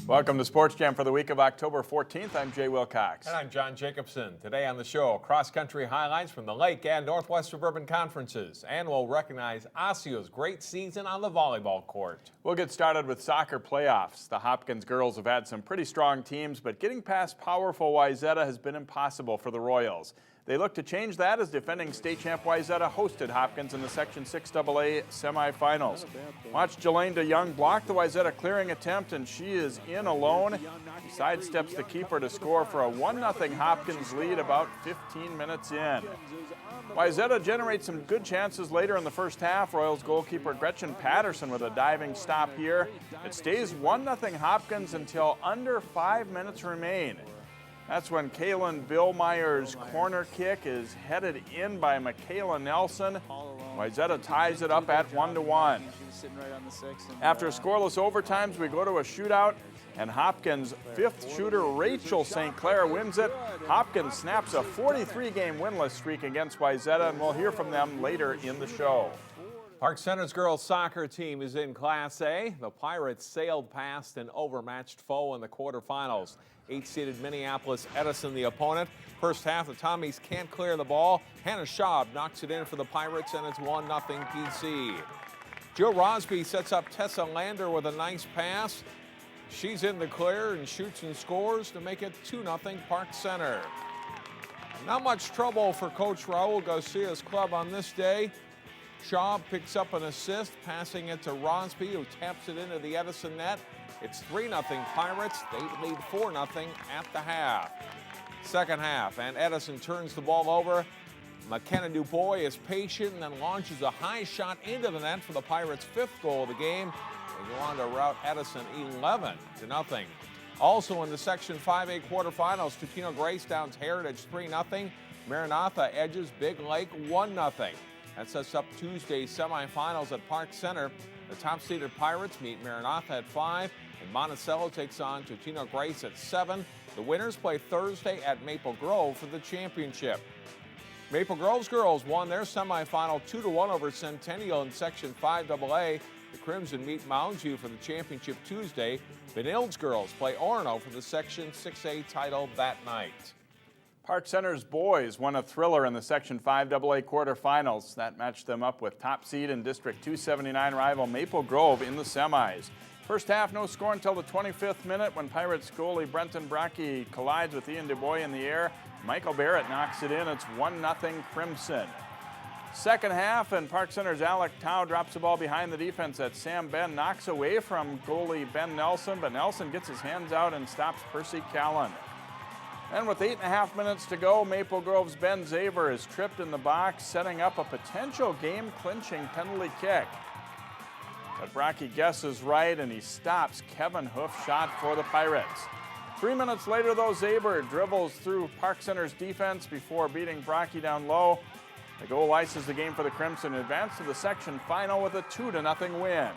Welcome to Sports Jam for the week of October 14th. I'm Jay Wilcox. And I'm John Jacobson. Today on the show, cross-country highlights from the Lake and Northwest Suburban Conferences. And we'll recognize Osseo's great season on the volleyball court. We'll get started with soccer playoffs. The Hopkins girls have had some pretty strong teams, but getting past powerful Wayzata has been impossible for the Royals. They look to change that as defending state champ Wayzata hosted Hopkins in the Section 6AA semifinals. Watch Jelaine DeYoung block the Wayzata clearing attempt, and she is in alone. She sidesteps the keeper to score for a 1-0 Hopkins lead about 15 minutes in. Wayzata generates some good chances later in the first half. Royals goalkeeper Gretchen Patterson with a diving stop here. It stays 1-0 Hopkins until under 5 minutes remain. That's when Kaylin Billmeyer's corner kick is headed in by Michaela Nelson. Wayzata ties it up at 1-1. After scoreless overtimes, we go to a shootout, and Hopkins' fifth shooter, Rachel St. Clair, wins it. Hopkins snaps a 43-game winless streak against Wayzata, and we'll hear from them later in the show. Park Center's girls soccer team is in Class A. The Pirates sailed past an overmatched foe in the quarterfinals. 8-seeded Minneapolis Edison the opponent. First half, the Tommies can't clear the ball. Hannah Schaub knocks it in for the Pirates, and it's 1-0 PC. Jill Rosby sets up Tessa Lander with a nice pass. She's in the clear and shoots and scores to make it 2-0 Park Center. Not much trouble for Coach Raul Garcia's club on this day. Schaub picks up an assist, passing it to Rosby, who taps it into the Edison net. It's 3-0 Pirates. They lead 4-0 at the half. Second half, and Edison turns the ball over. McKenna DuBois is patient and then launches a high shot into the net for the Pirates' fifth goal of the game. They go on to rout Edison 11-0. Also in the Section 5A quarterfinals, Totino Grace downs Heritage 3-0. Maranatha edges Big Lake 1-0. That sets up Tuesday's semifinals at Park Center. The top-seeded Pirates meet Maranatha at 5, and Monticello takes on Totino Grace at 7. The winners play Thursday at Maple Grove for the championship. Maple Grove's girls won their semifinal 2-1 over Centennial in Section 5AA. The Crimson meet Mounds View for the championship Tuesday. Benilde's girls play Orono for the Section 6A title that night. Park Center's boys won a thriller in the Section 5AA quarterfinals. That matched them up with top seed and District 279 rival Maple Grove in the semis. First half, no score until the 25th minute when Pirates goalie Brenton Brocky collides with Ian DuBois in the air. Michael Barrett knocks it in. It's 1-0 Crimson. Second half, and Park Center's Alec Tao drops the ball behind the defense that Sam Ben knocks away from goalie Ben Nelson, but Nelson gets his hands out and stops Percy Callan. And with 8.5 minutes to go, Maple Grove's Ben Zaver is tripped in the box, setting up a potential game-clinching penalty kick. But Brocky guesses right, and he stops Kevin Hoof's shot for the Pirates. 3 minutes later, though, Zaber dribbles through Park Center's defense before beating Brocky down low. The goal ices the game for the Crimson and advance to the section final with a 2-0 win.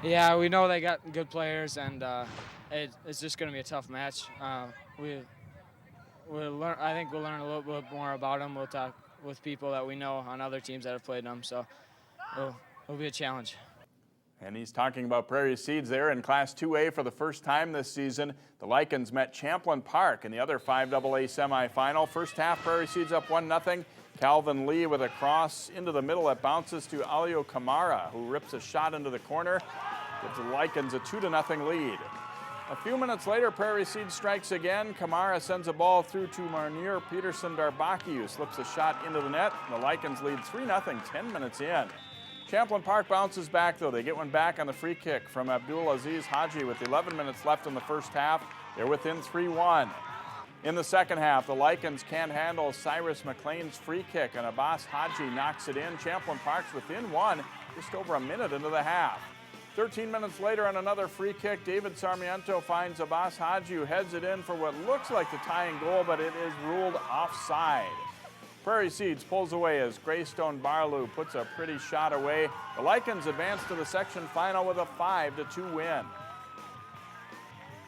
Yeah, we know they got good players, and it's just going to be a tough match. I think we'll learn a little bit more about them. We'll talk with people that we know on other teams that have played them, so it'll be a challenge. And he's talking about Prairie Seeds there in Class 2A for the first time this season. The Lycans met Champlin Park in the other 5AA semifinal. First half, Prairie Seeds up 1-0. Calvin Lee with a cross into the middle that bounces to Alio Kamara, who rips a shot into the corner. Gives the Lycans a 2-0 lead. A few minutes later, Prairie Seed strikes again. Kamara sends a ball through to Marnier Peterson Darbaki, who slips a shot into the net. The Lycans lead 3-0, 10 minutes in. Champlin Park bounces back, though. They get one back on the free kick from Abdul Aziz Haji with 11 minutes left in the first half. They're within 3-1. In the second half, the Lycans can't handle Cyrus McLean's free kick, and Abbas Haji knocks it in. Champlin Park's within one, just over a minute into the half. 13 minutes later on another free kick, David Sarmiento finds Abbas Haji, who heads it in for what looks like the tying goal, but it is ruled offside. Prairie Seeds pulls away as Greystone Barlow puts a pretty shot away. The Lycans advance to the section final with a 5-2 win.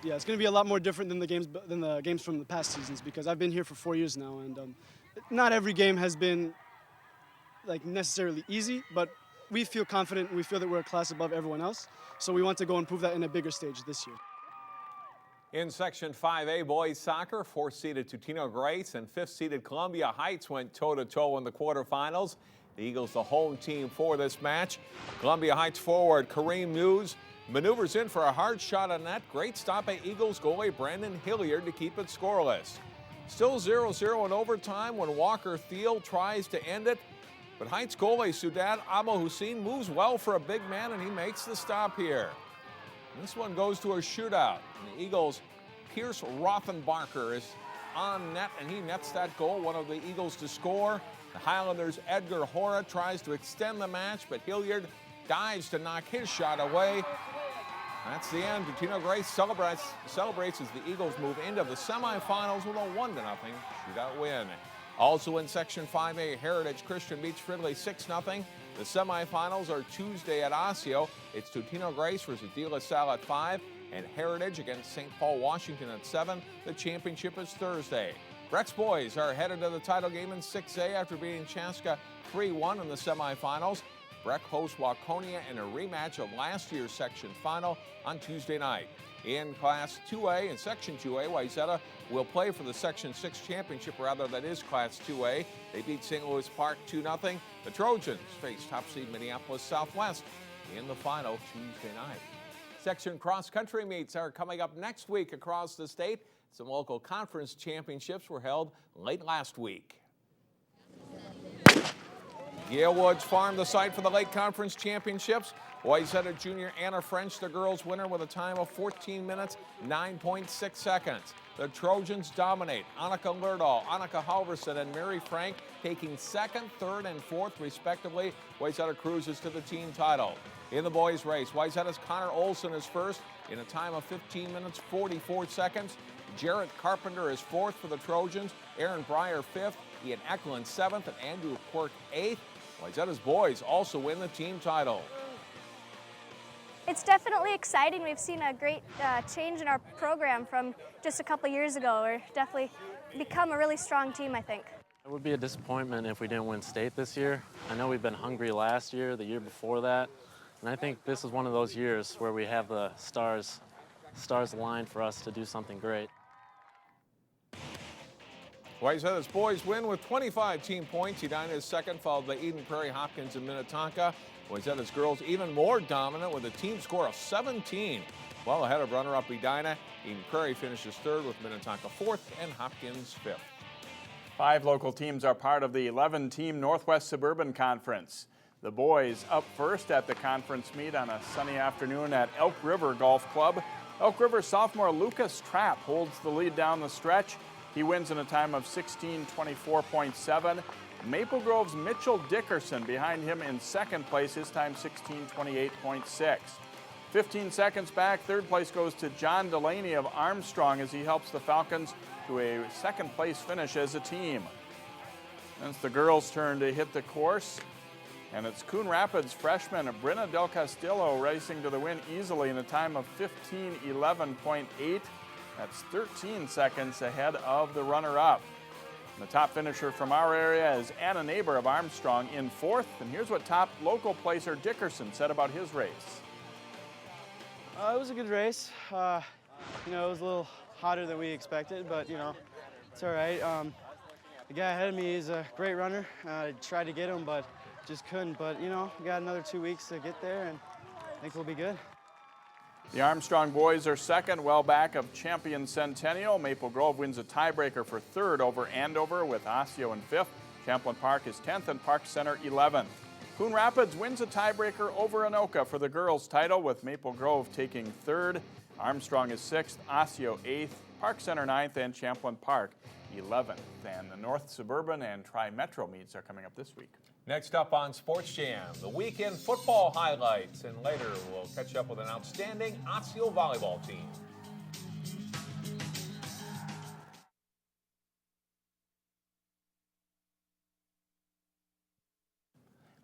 Yeah, it's going to be a lot more different than the games from the past seasons, because I've been here for 4 years now, and not every game has been like necessarily easy, but we feel confident. We feel that we're a class above everyone else. So we want to go and prove that in a bigger stage this year. In Section 5A boys soccer, 4th-seeded Tutino Grace and 5th-seeded Columbia Heights went toe-to-toe in the quarterfinals. The Eagles, the home team for this match. Columbia Heights forward Kareem News maneuvers in for a hard shot on net. Great stop by Eagles goalie Brandon Hilliard to keep it scoreless. Still 0-0 in overtime when Walker Thiel tries to end it. But Heights goalie Sudad Amo Hussein moves well for a big man, and he makes the stop here. This one goes to a shootout. And the Eagles' Pierce Rothenbarker is on net, and he nets that goal, one of the Eagles to score. The Highlanders' Edgar Hora tries to extend the match, but Hilliard dives to knock his shot away. That's the end. Tutino Grace celebrates as the Eagles move into the semifinals with a 1-0 shootout win. Also in Section 5A, Heritage Christian beats Fridley 6-0. The semifinals are Tuesday at Osseo. It's Tutino Grace versus De La Salle at 5 and Heritage against St. Paul, Washington at 7. The championship is Thursday. Breck's boys are headed to the title game in 6A after beating Chaska 3-1 in the semifinals. Breck hosts Waconia in a rematch of last year's section final on Tuesday night. In Class 2A and Section 2A, Wayzata will play for the Section 6 championship, that is Class 2A. They beat St. Louis Park 2-0. The Trojans face top seed Minneapolis Southwest in the final Tuesday night. Section cross-country meets are coming up next week across the state. Some local conference championships were held late last week. Yale Woods Farm, the site for the Lake Conference Championships. Wayzata junior Anna French, the girls' winner, with a time of 14 minutes, 9.6 seconds. The Trojans dominate. Annika Lerdahl, Annika Halverson, and Mary Frank taking second, third, and fourth, respectively. Wayzata cruises to the team title. In the boys' race, Wayzata's Connor Olson is first in a time of 15 minutes, 44 seconds. Jarrett Carpenter is fourth for the Trojans. Aaron Breyer fifth. Ian Eklund seventh, and Andrew Quirk eighth. Wayzata's boys also win the team title. It's definitely exciting. We've seen a great change in our program from just a couple years ago. We're definitely become a really strong team, I think. It would be a disappointment if we didn't win state this year. I know we've been hungry last year, the year before that, and I think this is one of those years where we have the stars aligned for us to do something great. Wayzata's boys win with 25 team points. Edina is second, followed by Eden Prairie, Hopkins, and Minnetonka. Wayzata's girls even more dominant with a team score of 17. Well ahead of runner-up Edina. Eden Prairie finishes third with Minnetonka fourth and Hopkins fifth. 5 local teams are part of the 11-team Northwest Suburban Conference. The boys up first at the conference meet on a sunny afternoon at Elk River Golf Club. Elk River sophomore Lucas Trapp holds the lead down the stretch. He wins in a time of 16:24.7. Maple Grove's Mitchell Dickerson behind him in second place, his time 16:28.6. 15 seconds back, third place goes to John Delaney of Armstrong as he helps the Falcons to a second place finish as a team. Then it's the girls' turn to hit the course, and it's Coon Rapids freshman Brenna Del Castillo racing to the win easily in a time of 15:11.8. That's 13 seconds ahead of the runner-up. The top finisher from our area is Anna Neighbor of Armstrong in fourth. And here's what top local placer Dickerson said about his race. It was a good race. It was a little hotter than we expected, but, it's all right. The guy ahead of me is a great runner. I tried to get him, but just couldn't. But, we got another 2 weeks to get there, and I think we'll be good. The Armstrong boys are second, well back of champion Centennial. Maple Grove wins a tiebreaker for third over Andover with Osseo in fifth. Champlain Park is 10th and Park Center 11th. Coon Rapids wins a tiebreaker over Anoka for the girls' title with Maple Grove taking third. Armstrong is 6th, Osseo 8th, Park Center 9th, and Champlain Park 11th. And the North Suburban and Tri-Metro meets are coming up this week. Next up on Sports Jam, the weekend football highlights, and later we'll catch up with an outstanding Osseo volleyball team.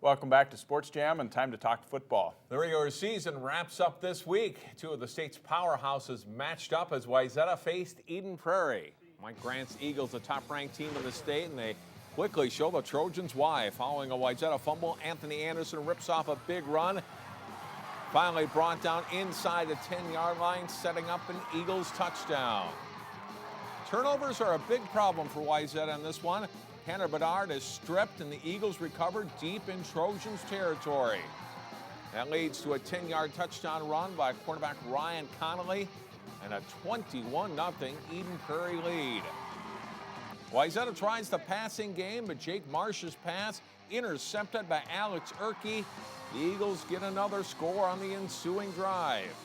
Welcome back to Sports Jam, and time to talk football. The regular season wraps up this week. Two of the state's powerhouses matched up as Wayzata faced Eden Prairie. Mike Grant's Eagles, the top-ranked team in the state, and they quickly show the Trojans why. Following a Wayzata fumble, Anthony Anderson rips off a big run. Finally brought down inside the 10-yard line, setting up an Eagles touchdown. Turnovers are a big problem for Wayzata in this one. Tanner Bedard is stripped and the Eagles recover deep in Trojans territory. That leads to a 10-yard touchdown run by quarterback Ryan Connolly and a 21-0 Eden Prairie lead. Wayzata tries the passing game, but Jake Marsh's pass intercepted by Alex Erkey. The Eagles get another score on the ensuing drive.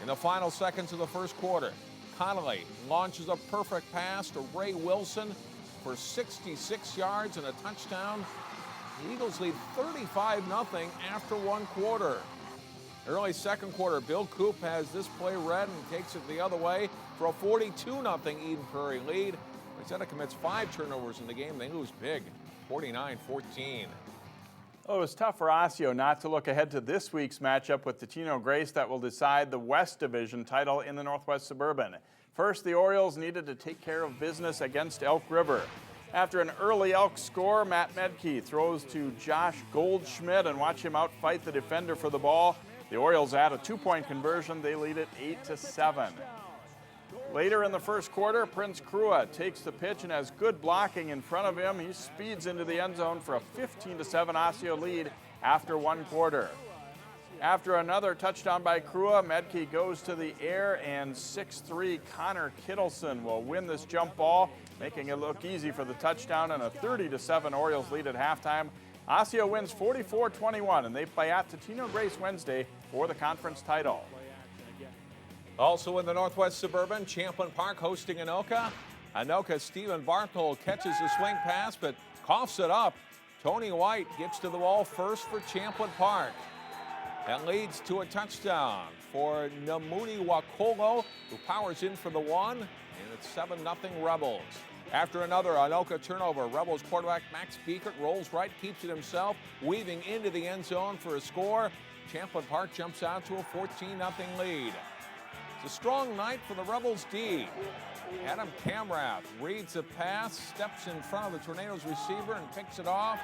In the final seconds of the first quarter, Connolly launches a perfect pass to Ray Wilson for 66 yards and a touchdown. The Eagles lead 35-0 after one quarter. Early second quarter, Bill Coop has this play read and takes it the other way for a 42-0 Eden Prairie lead. Wayzata commits 5 turnovers in the game. They lose big, 49-14. Well, it was tough for Osseo not to look ahead to this week's matchup with Totino Grace that will decide the West Division title in the Northwest Suburban. First, the Orioles needed to take care of business against Elk River. After an early Elk score, Matt Medke throws to Josh Goldschmidt and watch him outfight the defender for the ball. The Orioles add a 2-point conversion. They lead it 8-7. Later in the first quarter, Prince Crua takes the pitch and has good blocking in front of him. He speeds into the end zone for a 15-7 Osseo lead after one quarter. After another touchdown by Crua, Medke goes to the air, and 6'3" Connor Kittleson will win this jump ball, making it look easy for the touchdown and a 30-7 Orioles lead at halftime. Osseo wins 44-21, and they play at Totino Grace Wednesday for the conference title. Also in the Northwest Suburban, Champlin Park hosting Anoka. Anoka Stephen Barthold catches the swing pass, but coughs it up. Tony White gets to the ball first for Champlin Park. That leads to a touchdown for Namuni Wakolo, who powers in for the one, and it's 7-0 Rebels. After another Anoka turnover, Rebels quarterback Max Beekert rolls right, keeps it himself, weaving into the end zone for a score. Champlin Park jumps out to a 14-0 lead. It's a strong night for the Rebels D. Adam Kamrath reads a pass, steps in front of the Tornadoes receiver and picks it off.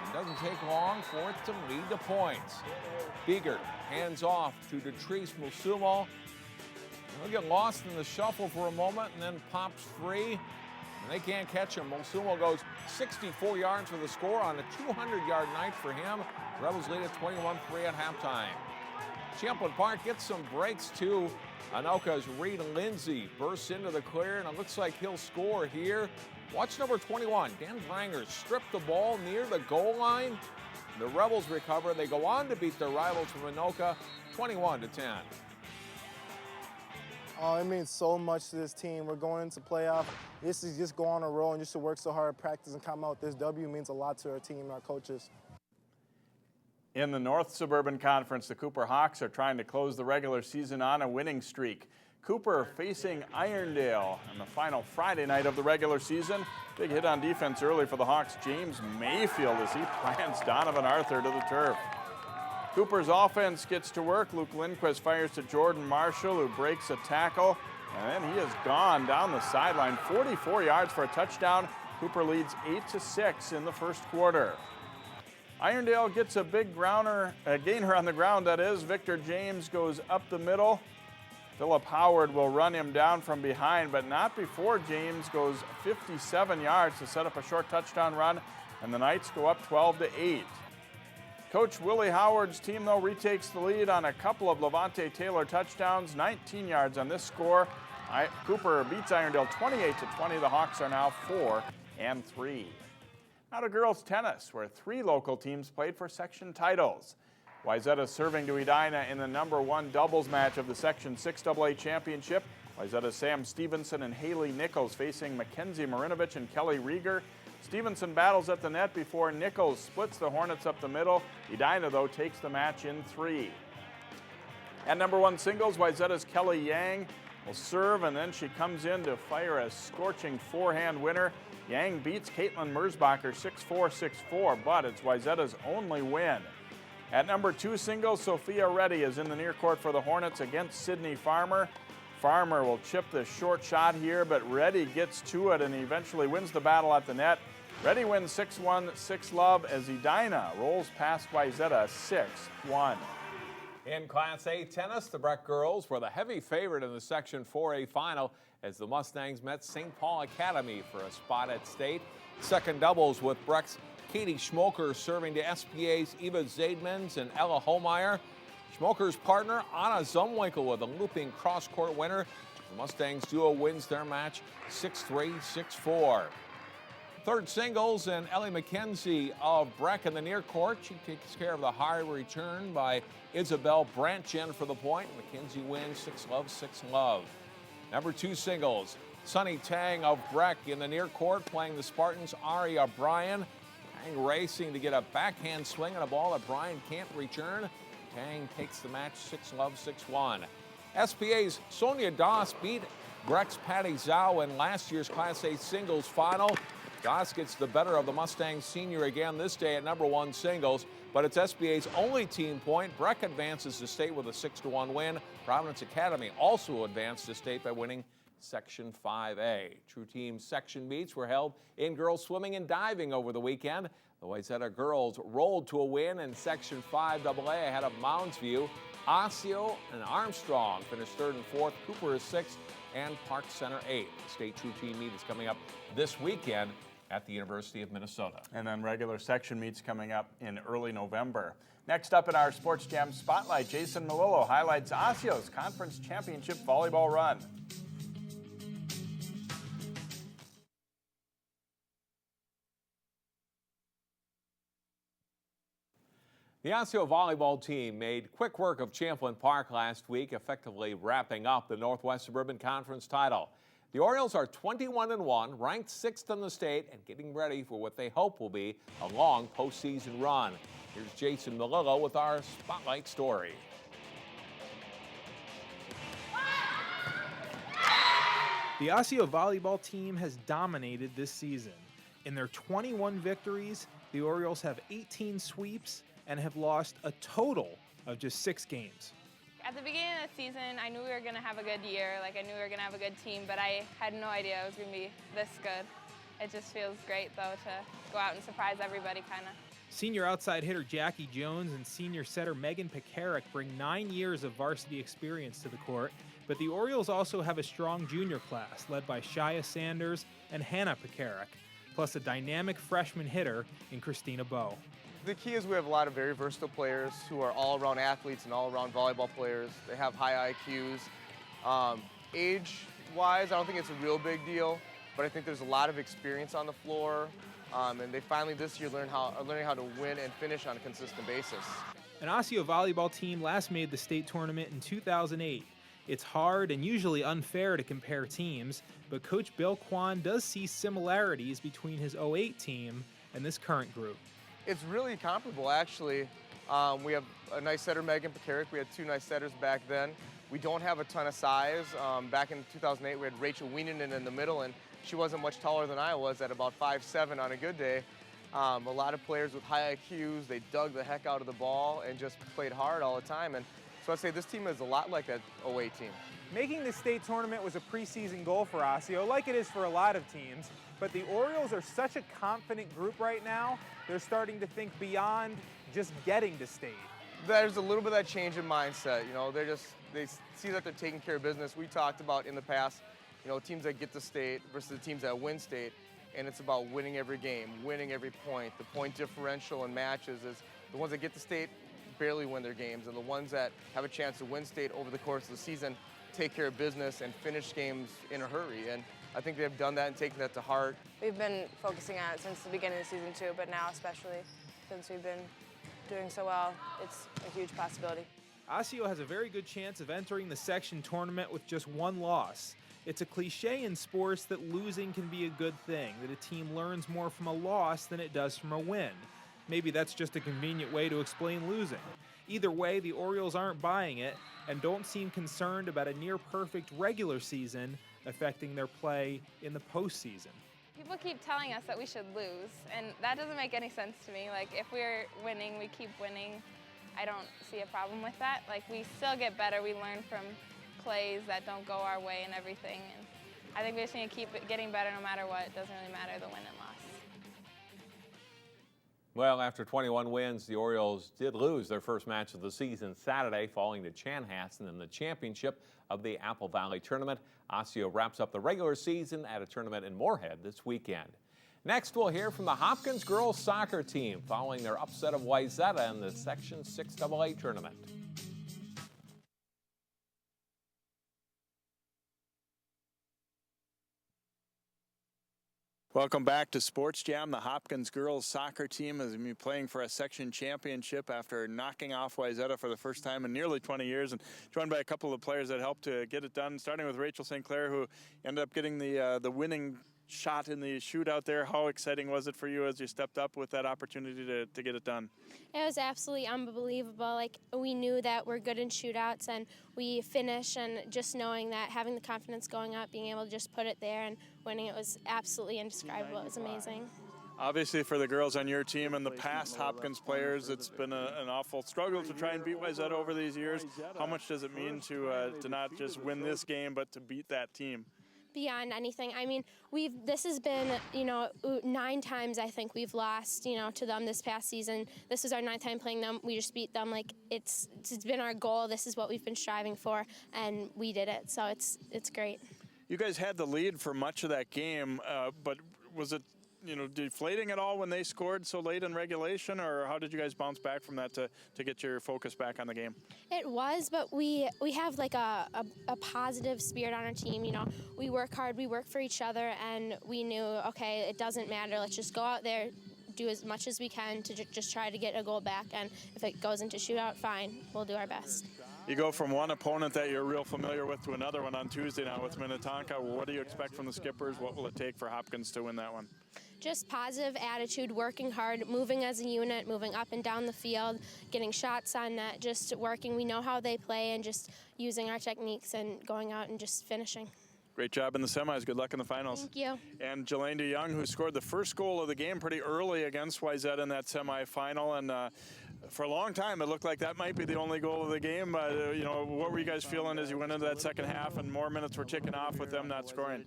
It doesn't take long for it to lead to points. Beekert hands off to Detrice Musumo. He'll get lost in the shuffle for a moment and then pops free. And they can't catch him. Musumo goes 64 yards for the score on a 200-yard night for him. Rebels lead at 21-3 at halftime. Champlin Park gets some breaks too. Anoka's Reed Lindsay bursts into the clear, and it looks like he'll score here. Watch number 21, Dan Dranger, strip the ball near the goal line. The Rebels recover. They go on to beat their rivals from Anoka, 21-10. Oh, it means so much to this team. We're going into playoff. This is just go on a roll and just to work so hard, practice, and come out. This W means a lot to our team and our coaches. In the North Suburban Conference, the Cooper Hawks are trying to close the regular season on a winning streak. Cooper facing Irondale on the final Friday night of the regular season. Big hit on defense early for the Hawks. James Mayfield as he plants Donovan Arthur to the turf. Cooper's offense gets to work. Luke Lindquist fires to Jordan Marshall, who breaks a tackle. And then he is gone down the sideline, 44 yards for a touchdown. Cooper leads 8-6 in the first quarter. Irondale gets a big gainer on the ground, that is. Victor James goes up the middle. Philip Howard will run him down from behind, but not before James goes 57 yards to set up a short touchdown run, and the Knights go up 12-8. Coach Willie Howard's team, though, retakes the lead on a couple of Levante Taylor touchdowns, 19 yards on this score. Cooper beats Irondale 28-20. The Hawks are now 4-3. Now to girls tennis, where 3 local teams played for section titles. Wayzata serving to Edina in the #1 doubles match of the Section 6AA Championship. Wayzata's Sam Stevenson and Haley Nichols facing Mackenzie Marinovich and Kelly Rieger. Stevenson battles at the net before Nichols splits the Hornets up the middle. Edina, though, takes the match in 3. At #1 singles, Wayzata's Kelly Yang will serve, and then she comes in to fire a scorching forehand winner. Yang beats Caitlin Merzbacher 6-4, 6-4, but it's Wayzata's only win. At #2 singles, Sophia Reddy is in the near court for the Hornets against Sydney Farmer. Farmer will chip the short shot here, but Reddy gets to it and he eventually wins the battle at the net. Reddy wins 6-1, 6-love as Edina rolls past Wayzata 6-1. In Class A tennis, the Breck girls were the heavy favorite in the Section 4A final as the Mustangs met St. Paul Academy for a spot at state. Second doubles with Breck's Katie Schmoker serving to SPA's Eva Zaidmans and Ella Holmeyer. Schmoker's partner, Anna Zumwinkel, with a looping cross-court winner. The Mustangs duo wins their match 6-3, 6-4. Third singles, and Ellie McKenzie of Breck in the near court. She takes care of the high return by Isabel Brantjen for the point. McKenzie wins 6-love, 6-love. Number 2 singles, Sunny Tang of Breck in the near court playing the Spartans' Ari O'Brien. Tang racing to get a backhand swing on a ball that Bryan can't return. Tang takes the match 6-love, 6-1. SPA's Sonia Doss beat Breck's Patty Zhao in last year's Class A singles final. Doss gets the better of the Mustangs senior again this day at number 1 singles, but it's SBA's only team point. Breck advances to state with a 6-1 win. Providence Academy also advanced to state by winning Section 5A. True team section meets were held in girls swimming and diving over the weekend. The Wayzata girls rolled to a win in Section 5AA ahead of Mounds View. Osseo and Armstrong finished 3rd and 4th. Cooper is 6th, and Park Center 8th. The state true team meet is coming up this weekend at the University of Minnesota. And then regular section meets coming up in early November. Next up in our Sports Jam Spotlight, Jason Melillo highlights Osseo's Conference Championship volleyball run. The Osseo volleyball team made quick work of Champlain Park last week, effectively wrapping up the Northwest Suburban Conference title. The Orioles are 21-1, ranked 6th in the state, and getting ready for what they hope will be a long postseason run. Here's Jason Melillo with our Spotlight story. The Osseo volleyball team has dominated this season. In their 21 victories, the Orioles have 18 sweeps and have lost a total of just 6 games. At the beginning of the season, I knew we were going to have a good year. I knew we were going to have a good team, but I had no idea it was going to be this good. It just feels great, though, to go out and surprise everybody, kind of. Senior outside hitter Jackie Jones and senior setter Megan Pekarik bring 9 years of varsity experience to the court, but the Orioles also have a strong junior class led by Shia Sanders and Hannah Pekarik, plus a dynamic freshman hitter in Christina Bowe. The key is we have a lot of very versatile players who are all-around athletes and all-around volleyball players. They have high IQs. Age-wise, I don't think it's a real big deal, but I think there's a lot of experience on the floor, and they finally this year learning how to win and finish on a consistent basis. An Osseo volleyball team last made the state tournament in 2008. It's hard and usually unfair to compare teams, but Coach Bill Kwan does see similarities between his 08 team and this current group. It's really comparable, actually. We have a nice setter, Megan Pekarik. We had 2 nice setters back then. We don't have a ton of size. Back in 2008, we had Rachel Wienenen in the middle, and she wasn't much taller than I was at about 5'7" on a good day. A lot of players with high IQs, they dug the heck out of the ball and just played hard all the time. And so I'd say this team is a lot like that 08 team. Making the state tournament was a preseason goal for Osseo, like it is for a lot of teams. But the Orioles are such a confident group right now, they're starting to think beyond just getting to state. There's a little bit of that change in mindset. They see that they're taking care of business. We talked about in the past, teams that get to state versus the teams that win state, and it's about winning every game, winning every point. The point differential in matches is the ones that get to state barely win their games, and the ones that have a chance to win state over the course of the season take care of business and finish games in a hurry. And I think they've done that and taken that to heart. We've been focusing on it since the beginning of the season too, but now especially since we've been doing so well, it's a huge possibility. Osseo has a very good chance of entering the section tournament with just 1 loss. It's a cliche in sports that losing can be a good thing, that a team learns more from a loss than it does from a win. Maybe that's just a convenient way to explain losing. Either way, the Orioles aren't buying it and don't seem concerned about a near-perfect regular season affecting their play in the postseason. People keep telling us that we should lose, and that doesn't make any sense to me. If we're winning, we keep winning. I don't see a problem with that. We still get better. We learn from plays that don't go our way and everything. And I think we just need to keep getting better no matter what. It doesn't really matter the win and loss. Well, after 21 wins, the Orioles did lose their first match of the season Saturday, falling to Chanhassen in the championship of the Apple Valley Tournament. Osseo wraps up the regular season at a tournament in Moorhead this weekend. Next, we'll hear from the Hopkins girls soccer team following their upset of Wayzata in the Section 6AA tournament. Welcome back to Sports Jam. The Hopkins girls soccer team is going to be playing for a section championship after knocking off Wayzata for the first time in nearly 20 years, and joined by a couple of players that helped to get it done, starting with Rachel St. Clair, who ended up getting the winning shot in the shootout there. How exciting was it for you as you stepped up with that opportunity to get it done? It was absolutely unbelievable. Like, we knew that we're good in shootouts and we finish, and just knowing that, having the confidence going up, being able to just put it there and winning it was absolutely indescribable. It was amazing. Obviously, for the girls on your team and the past Hopkins players, it's been an awful struggle to try and beat Wayzata over these years. How much does it mean to not just win this game, but to beat that team? Beyond anything. I mean, this has been, 9 times I think we've lost, to them this past season. This is our 9th time playing them. We just beat them. Like, it's been our goal. This is what we've been striving for, and we did it. So it's great. You guys had the lead for much of that game, but was it, deflating at all when they scored so late in regulation, or how did you guys bounce back from that to get your focus back on the game? It was, but we have like a positive spirit on our team. We work hard, we work for each other, and we knew, okay, it doesn't matter. Let's just go out there, do as much as we can to just try to get a goal back, and if it goes into shootout, fine, we'll do our best. You go from one opponent that you're real familiar with to another one on Tuesday now with Minnetonka. What do you expect from the Skippers? What will it take for Hopkins to win that one? Just positive attitude, working hard, moving as a unit, moving up and down the field, getting shots on net, just working. We know how they play, and just using our techniques and going out and just finishing. Great job in the semis. Good luck in the finals. Thank you. And Jelaine DeYoung, who scored the first goal of the game pretty early against Wayzata in that semifinal, and for a long time it looked like that might be the only goal of the game. What were you guys feeling as you went into that second half and more minutes were ticking off with them not scoring?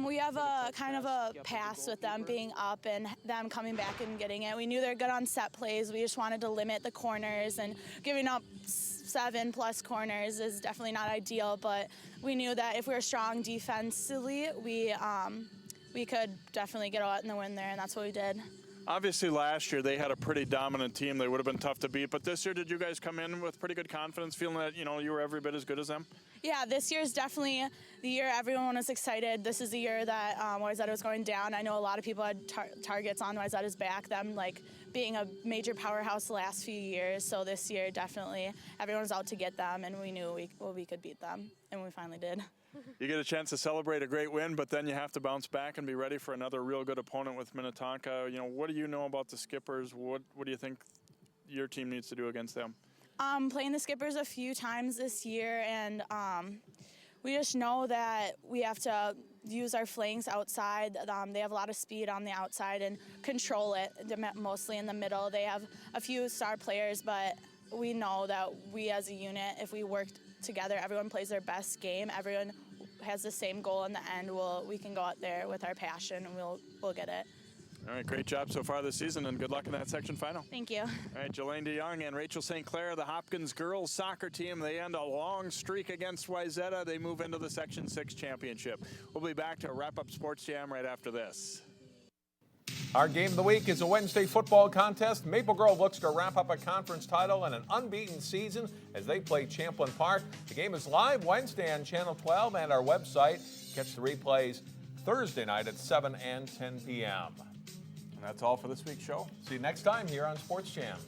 We have a kind of a pass with them being up and them coming back and getting it. We knew they're good on set plays. We just wanted to limit the corners, and giving up 7+ corners is definitely not ideal, but we knew that if we were strong defensively, we could definitely get out in the win there, and that's what we did. Obviously last year they had a pretty dominant team. They would have been tough to beat, but this year did you guys come in with pretty good confidence, feeling that you were every bit as good as them? Yeah, this year is definitely the year everyone was excited. This is the year that Wayzata was going down. I know a lot of people had targets on Wayzata's back, them like being a major powerhouse the last few years. So this year definitely everyone was out to get them, and we knew we could beat them, and we finally did. You get a chance to celebrate a great win, but then you have to bounce back and be ready for another real good opponent with Minnetonka. What do you know about the Skippers? What do you think your team needs to do against them? Playing the Skippers a few times this year, and we just know that we have to use our flanks outside. They have a lot of speed on the outside and control it, mostly in the middle. They have a few star players, but we know that we as a unit, if we work together, everyone plays their best game, everyone has the same goal in the end, we can go out there with our passion and we'll get it. All right, great job so far this season, and good luck in that section final. Thank you. All right, Jelaine DeYoung and Rachel St. Clair, the Hopkins girls soccer team, they end a long streak against Wayzata. They move into the Section 6 championship. We'll be back to wrap up Sports Jam right after this. Our game of the week is a Wednesday football contest. Maple Grove looks to wrap up a conference title and an unbeaten season as they play Champlin Park. The game is live Wednesday on Channel 12 and our website. Catch the replays Thursday night at 7 and 10 p.m. And that's all for this week's show. See you next time here on Sports Jam.